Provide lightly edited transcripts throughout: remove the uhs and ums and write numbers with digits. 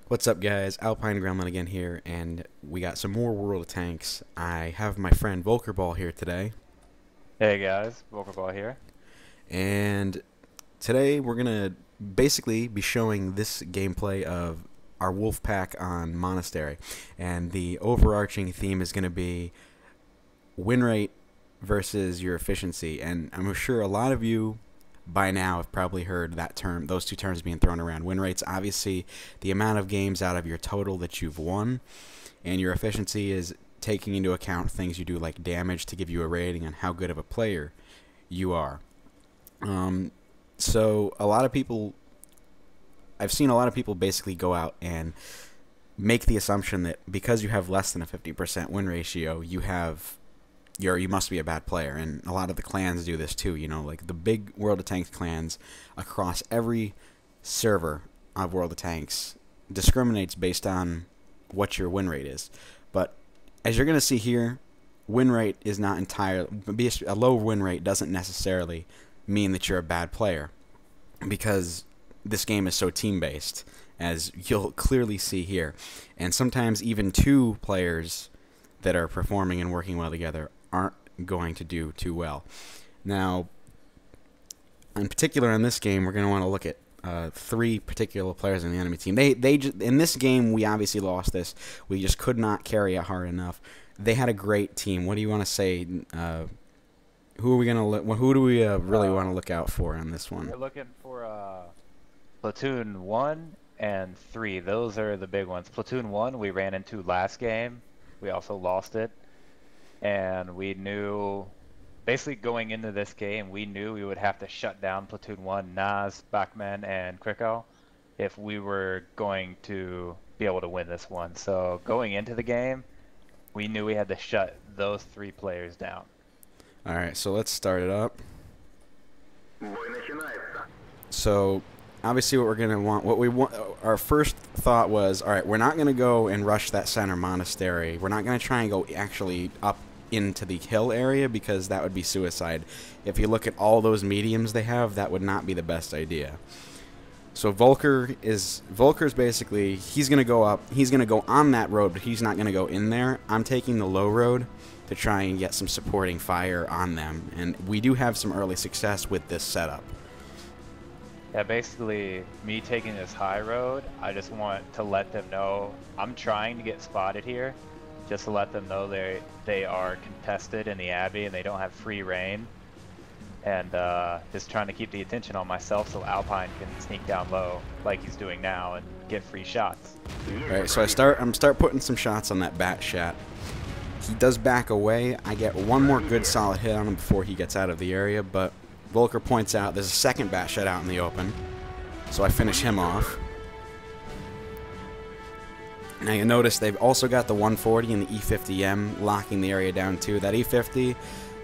What's up, guys? Alpine Gremlin again here, and we got some more World of Tanks. I have my friend Volkerball here today, Hey guys, Volkerball here. and today we're gonna basically be showing this gameplay of our wolf pack on Monastery, and the overarching theme is gonna be win rate versus your efficiency. And I'm sure a lot of you by now have probably heard that term, those two terms being thrown around. Win rate's obviously the amount of games out of your total that you've won, and your efficiency is taking into account things you do like damage to give you a rating on how good of a player you are. So a lot of people, I've seen a lot of people basically go out and make the assumption that because you have less than a 50% win ratio, you must be a bad player. And a lot of the clans do this too, you know, like the big World of Tanks clans across every server of World of Tanks discriminates based on what your win rate is. But as you're going to see here, win rate is not entirely, a low win rate doesn't necessarily mean that you're a bad player, because this game is so team based, as you'll clearly see here. And sometimes even two players that are performing and working well together aren't going to do too well. Now, in particular in this game, we're going to want to look at three particular players in the enemy team. In this game, we obviously lost this. We just could not carry it hard enough. They had a great team. What do you want to say? Who are we going to look? Who do we really want to look out for on this one? We're looking for platoon 1 and 3. Those are the big ones. Platoon 1 we ran into last game. We also lost it. And we knew, basically going into this game, we knew we would have to shut down Platoon 1, Nas, Bachman, and Kriko if we were going to be able to win this one. So going into the game, we knew we had to shut those three players down. Alright, so let's start it up. So obviously what we're going to want, our first thought was, alright, we're not going to go and rush that center monastery. We're not going to try and go actually up into the hill area, because that would be suicide. If you look at all those mediums they have, that would not be the best idea. So Volker's basically, he's going to go up, he's going to go on that road, but he's not going to go in there. I'm taking the low road to try and get some supporting fire on them, and we do have some early success with this setup. Yeah, basically, me taking this high road, I just want to let them know I'm trying to get spotted here, just to let them know they are contested in the Abbey and they don't have free reign, and just trying to keep the attention on myself so Alpine can sneak down low like he's doing now and get free shots. Alright, so I'm start putting some shots on that bat shot. He does back away. I get one more good solid hit on him before he gets out of the area, but Volker points out there's a second bat shot out in the open, so I finish him off. Now you notice they've also got the 140 and the E50M locking the area down too. That E50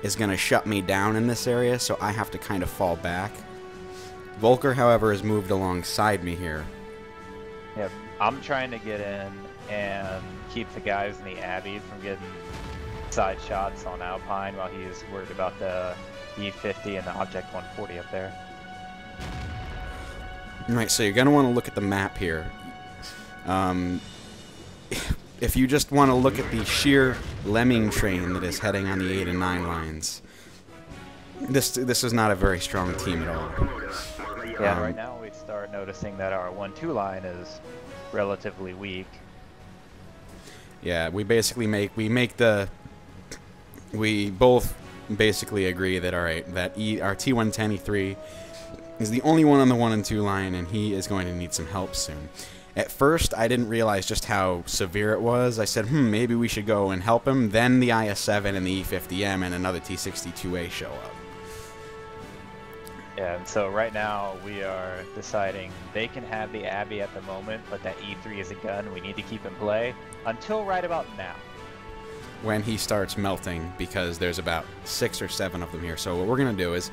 is going to shut me down in this area, so I have to kind of fall back. Volker, however, has moved alongside me here. Yeah, I'm trying to get in and keep the guys in the Abbey from getting side shots on Alpine while he's worried about the E50 and the Object 140 up there. Alright, so you're going to want to look at the map here. If you just want to look at the sheer lemming train that is heading on the 8 and 9 lines, this is not a very strong team at all. Yeah, right now we start noticing that our 1-2 line is relatively weak. Yeah, we both basically agree that our T110 E3 is the only one on the 1 and 2 line, and he is going to need some help soon. At first, I didn't realize just how severe it was. I said, maybe we should go and help him. Then the IS-7 and the E50M and another T62A show up. Yeah, and so right now we are deciding they can have the Abbey at the moment, but that E3 is a gun we need to keep in play until right about now, when he starts melting, because there's about 6 or 7 of them here. So what we're going to do is,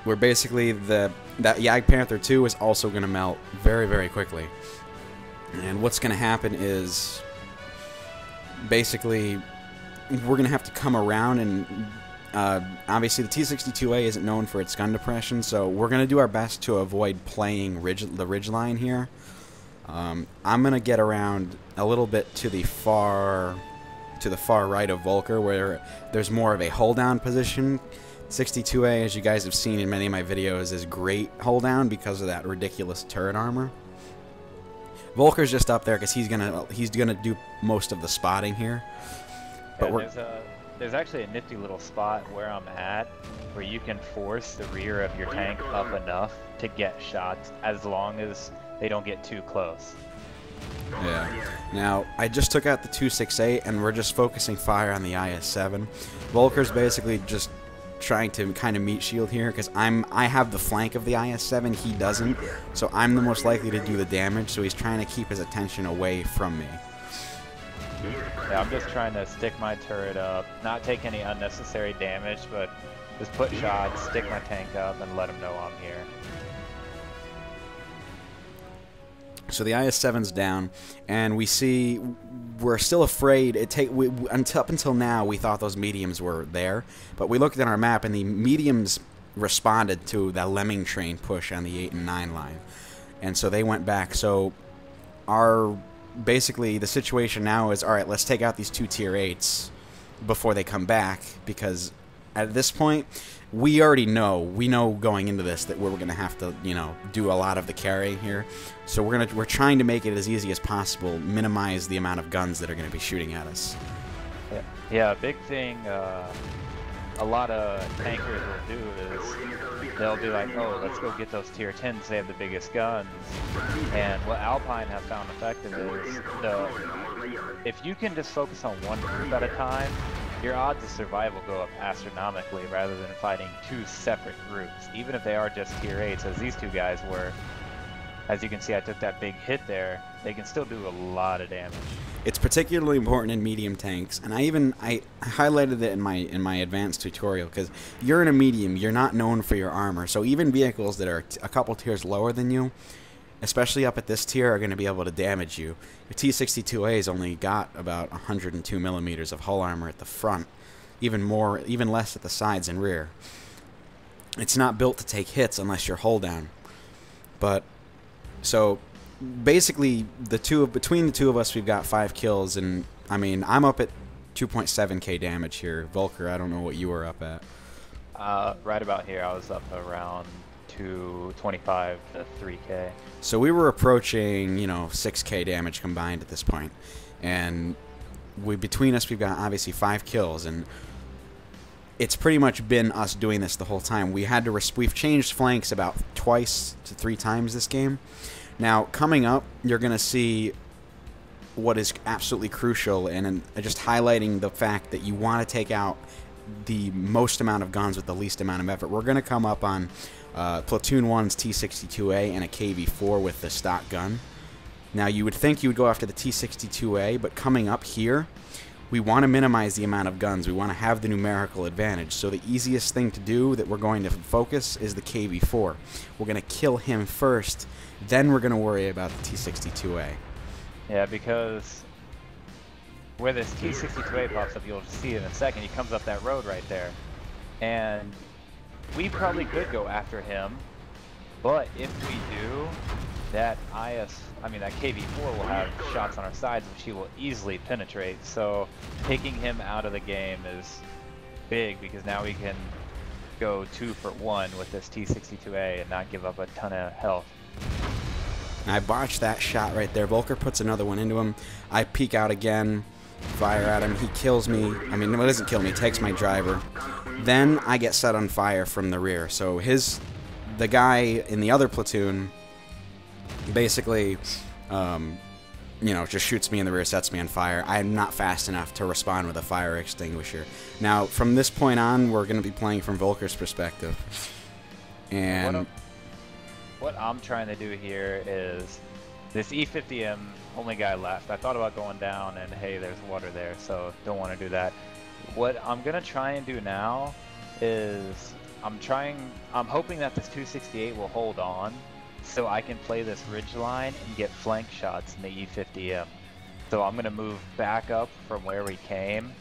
we're basically, that Jagdpanther 2 is also going to melt very, very quickly. And what's going to happen is, basically, we're going to have to come around, and obviously the T62A isn't known for its gun depression, so we're going to do our best to avoid playing the ridge line here. I'm gonna get around a little bit to the far right of Volker, where there's more of a hold down position. 62A, as you guys have seen in many of my videos, is great hold down because of that ridiculous turret armor. Volker's just up there because he's gonna do most of the spotting here. But there's actually a nifty little spot where I'm at, where you can force the rear of your tank up enough to get shots, as long as they don't get too close. Yeah. Now, I just took out the 268, and we're just focusing fire on the IS-7. Volker's basically just trying to kind of meet shield here, because I have the flank of the IS-7, he doesn't, so I'm the most likely to do the damage, so he's trying to keep his attention away from me. Yeah, I'm just trying to stick my turret up, not take any unnecessary damage, but just put shots, stick my tank up, and let him know I'm here. So the IS-7's down, and we're still afraid. Up until now, we thought those mediums were there, but we looked at our map, and the mediums responded to the lemming train push on the 8 and 9 line, and so they went back. So basically the situation now is, all right, let's take out these 2 tier 8s before they come back, because at this point we know going into this that we're going to have to, do a lot of the carrying here. So we're trying to make it as easy as possible, minimize the amount of guns that are going to be shooting at us. Yeah, a big thing a lot of tankers will do is they'll be like, oh, let's go get those tier 10s, they have the biggest guns. And what Alpine have found effective is, if you can just focus on one group at a time, your odds of survival go up astronomically, rather than fighting 2 separate groups, even if they are just tier 8s, as these 2 guys were. As you can see, I took that big hit there. They can still do a lot of damage. It's particularly important in medium tanks, and I highlighted it in my advanced tutorial, because you're in a medium, you're not known for your armor, so even vehicles that are a couple tiers lower than you, especially up at this tier, are going to be able to damage you. Your T-62A's only got about 102 millimeters of hull armor at the front, even less at the sides and rear. It's not built to take hits unless you're hull down. But so basically between the two of us, we've got 5 kills, and I mean, I'm up at 2.7k damage here. Volker, I don't know what you were up at. Right about here, I was up around 225 to 3k. So we were approaching, 6k damage combined at this point, and between us, we've got obviously 5 kills, and it's pretty much been us doing this the whole time. We've changed flanks about 2 to 3 times this game. Now, coming up, you're going to see what is absolutely crucial, and just highlighting the fact that you want to take out the most amount of guns with the least amount of effort. We're going to come up on Platoon 1's T-62A and a KV-4 with the stock gun. Now, you would think you would go after the T-62A, but coming up here, we want to minimize the amount of guns. We want to have the numerical advantage. So the easiest thing to do that we're going to focus is the KV-4. We're going to kill him first, then we're going to worry about the T-62A. Yeah, because where this T-62A pops up, you'll see it in a second. He comes up that road right there. And we probably could go after him, but if we do, that KV-4 will have shots on our sides, which he will easily penetrate. So taking him out of the game is big, because now we can go 2 for 1 with this T-62A and not give up a ton of health. I botched that shot right there. Volker puts another one into him. I peek out again, fire at him. He kills me. I mean, no, it doesn't kill me. He takes my driver. Then I get set on fire from the rear. So the guy in the other platoon basically, just shoots me in the rear, sets me on fire. I'm not fast enough to respond with a fire extinguisher. Now, from this point on, we're going to be playing from Volker's perspective. And what I'm trying to do here is, this E50M, only guy left. I thought about going down, and hey, there's water there, so don't want to do that. What I'm going to try and do now is, I'm hoping that this 268 will hold on, so I can play this ridge line and get flank shots in the E50M. So I'm going to move back up from where we came,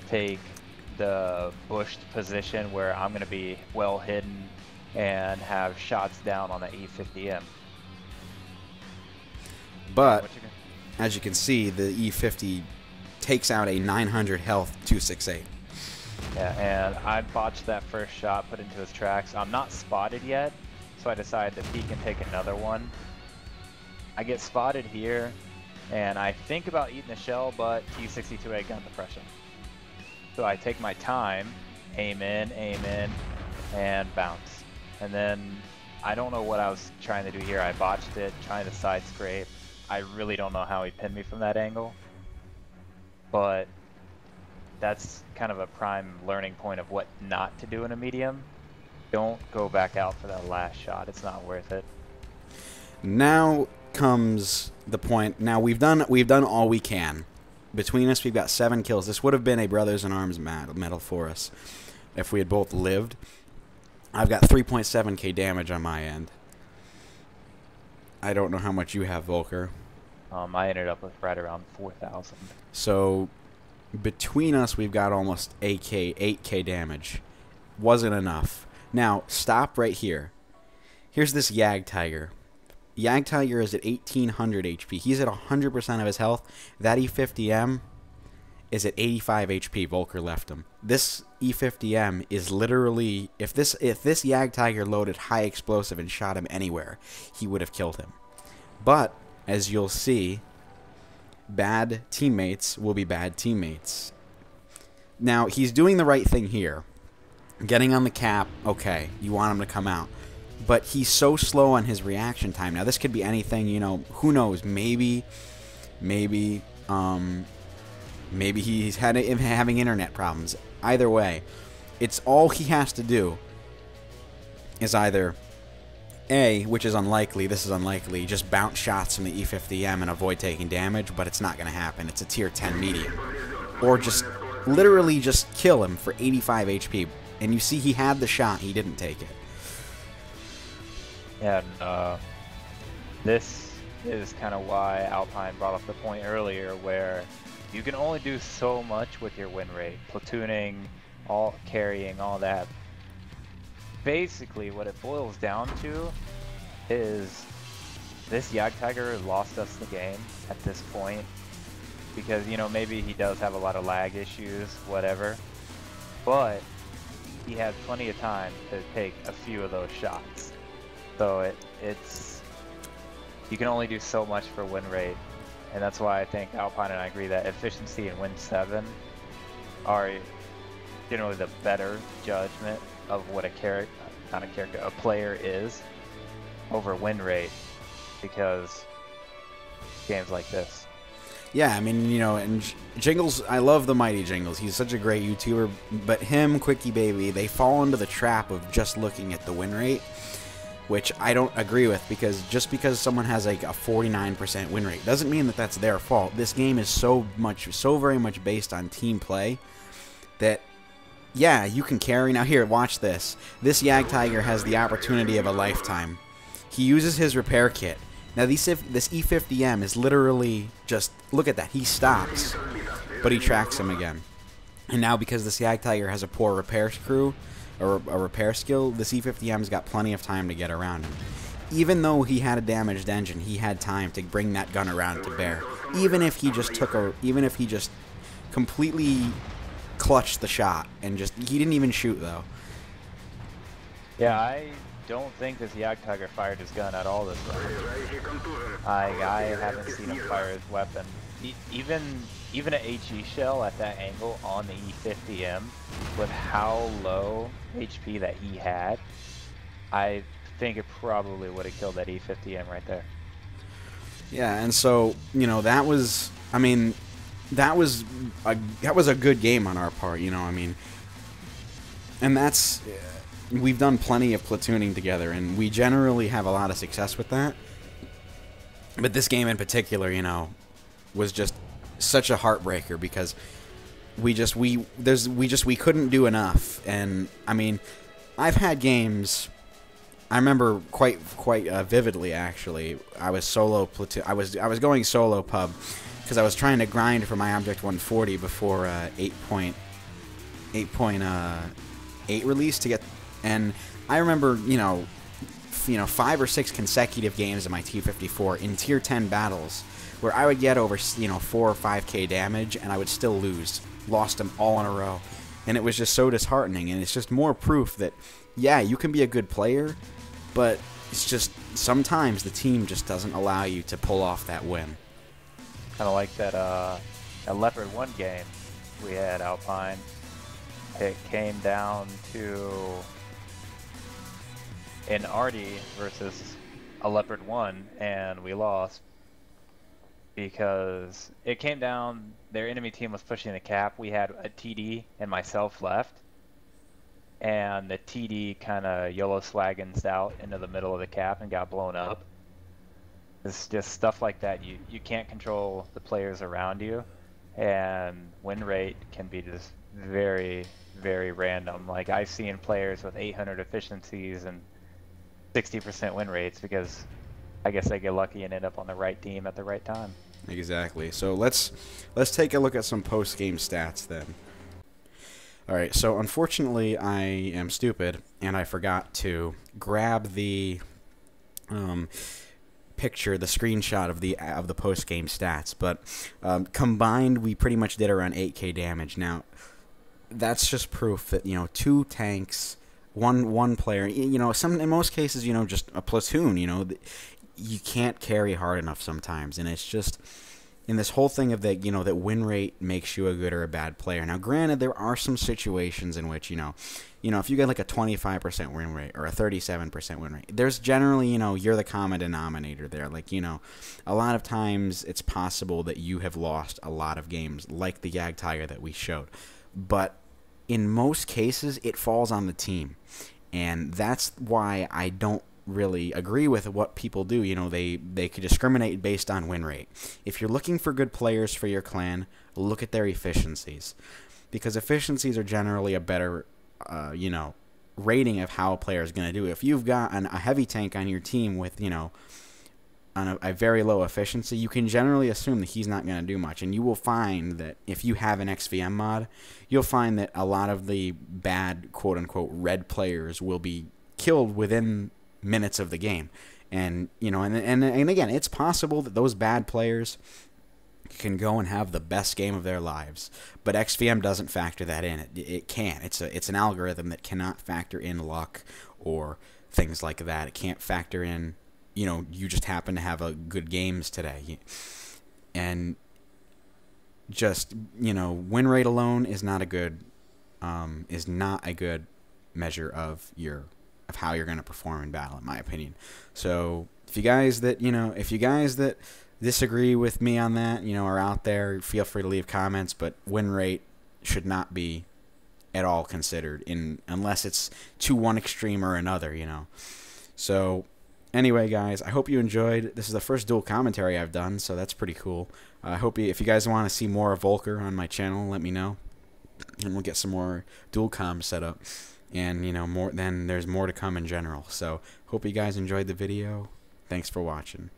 take the bushed position where I'm going to be well hidden, and have shots down on the E50M. But as you can see, the E50 takes out a 900 health 268. Yeah, and I botched that first shot, put into his tracks. I'm not spotted yet, so I decided to peek and take another one. I get spotted here, and I think about eating the shell, but T62A gun depression. So I take my time, aim in, and bounce. And then I don't know what I was trying to do here. I botched it, trying to side scrape. I really don't know how he pinned me from that angle, but that's kind of a prime learning point of what not to do in a medium. Don't go back out for that last shot. It's not worth it. Now comes the point. Now we've done all we can. Between us, we've got 7 kills. This would have been a Brothers in Arms medal for us if we had both lived. I've got 3.7k damage on my end. I don't know how much you have, Volker. I ended up with right around 4,000. So between us, we've got almost 8k damage. Wasn't enough. Now, stop right here. Here's this Yag Tiger. Yag Tiger is at 1800 HP. He's at 100% of his health. That E50M is at 85 HP. Volker left him. This E50M is literally, if this Yag Tiger loaded high explosive and shot him anywhere, he would have killed him. But as you'll see, bad teammates will be bad teammates. Now, he's doing the right thing here. Getting on the cap, okay, you want him to come out. But he's so slow on his reaction time. Now, this could be anything, you know, who knows? Maybe he's having internet problems. Either way, it's all he has to do is either A, which is unlikely, this is unlikely, just bounce shots from the E50M and avoid taking damage, but it's not going to happen. It's a tier 10 medium. Or just literally just kill him for 85 HP. And you see he had the shot, he didn't take it. And this is kind of why Alpine brought up the point earlier where you can only do so much with your win rate. Platooning, all carrying, all that. Basically, what it boils down to is this Yag Tiger lost us the game at this point. Because, you know, maybe he does have a lot of lag issues, whatever. But he had plenty of time to take a few of those shots. So it's you can only do so much for win rate, and that's why I think Alpine and I agree that efficiency and win 7 are generally the better judgment of what a player is over win rate, because games like this. Yeah, I mean, you know, and Jingles, I love the mighty Jingles. He's such a great YouTuber, but him, Quickie Baby, they fall into the trap of just looking at the win rate, which I don't agree with, because just because someone has like a 49% win rate doesn't mean that that's their fault. This game is so very much based on team play that, yeah, you can carry. Now here, watch this. This Yag Tiger has the opportunity of a lifetime. He uses his repair kit. Now this E50M is literally just, look at that, he stops, but he tracks him again. And now because this Yag Tiger has a poor repair crew, or a repair skill, this E50M's got plenty of time to get around him. Even though he had a damaged engine, he had time to bring that gun around to bear. Even if he just completely clutched the shot and he didn't even shoot though. Yeah, I don't think this Yag Tiger fired his gun at all this round. I haven't seen him fire his weapon. Even an HE shell at that angle on the E50M, with how low HP that he had, I think it probably would have killed that E50M right there. Yeah, and so, you know, that was, I mean, that was a good game on our part, you know, I mean, and that's, we've done plenty of platooning together, and we generally have a lot of success with that. But this game in particular, you know, was just such a heartbreaker, because we couldn't do enough. And I mean, I've had games, I remember quite vividly actually. I was solo platoon. I was going solo pub because I was trying to grind for my Object 140 before 8.8 release to get. And I remember, you know, 5 or 6 consecutive games of my T54 in tier 10 battles where I would get over 4 or 5k damage and I would still lose. Lost them all in a row. And it was just so disheartening, and it's just more proof that, yeah, you can be a good player, but it's just sometimes the team just doesn't allow you to pull off that win. Kind of like that Leopard 1 game we had Alpine. It came down to an Artie versus a Leopard 1, and we lost because it came down, their enemy team was pushing the cap. We had a TD and myself left, and the TD kind of YOLO swaggins out into the middle of the cap and got blown up. It's just stuff like that. You can't control the players around you, and win rate can be just very, very random. Like, I've seen players with 800 efficiencies and 60% win rates because I guess they get lucky and end up on the right team at the right time. Exactly. So let's take a look at some post-game stats then. Alright, so unfortunately I am stupid and I forgot to grab the picture, the screenshot of the post-game stats, but combined we pretty much did around 8k damage. Now that's just proof that 2 tanks, one player, in most cases, just a platoon, you can't carry hard enough sometimes, and it's just in this whole thing of that that win rate makes you a good or a bad player. Now granted, there are some situations in which if you get like a 25% win rate or a 37% win rate, there's generally you're the common denominator there. Like a lot of times it's possible that you have lost a lot of games like the Yag Tiger that we showed, but in most cases it falls on the team, and that's why I don't really agree with what people do. They could discriminate based on win rate. If you're looking for good players for your clan, look at their efficiencies, because efficiencies are generally a better rating of how a player is going to do. If you've got a heavy tank on your team with on a very low efficiency, you can generally assume that he's not going to do much, and you will find that if you have an XVM mod, you'll find that a lot of the bad quote-unquote red players will be killed within minutes of the game. And and again, it's possible that those bad players can go and have the best game of their lives, but XVM doesn't factor that in. It can't. It's an algorithm that cannot factor in luck or things like that. It can't factor in you just happen to have a good games today, and just win rate alone is not a good measure of how you're going to perform in battle, in my opinion. So if you guys that disagree with me on that, are out there, feel free to leave comments, but win rate should not be at all considered unless it's to one extreme or another, So anyway, guys, I hope you enjoyed. This is the first dual commentary I've done, so that's pretty cool. I hope if you guys want to see more of Volker on my channel, let me know, and we'll get some more dual comms set up. And there's more to come in general. So hope you guys enjoyed the video. Thanks for watching.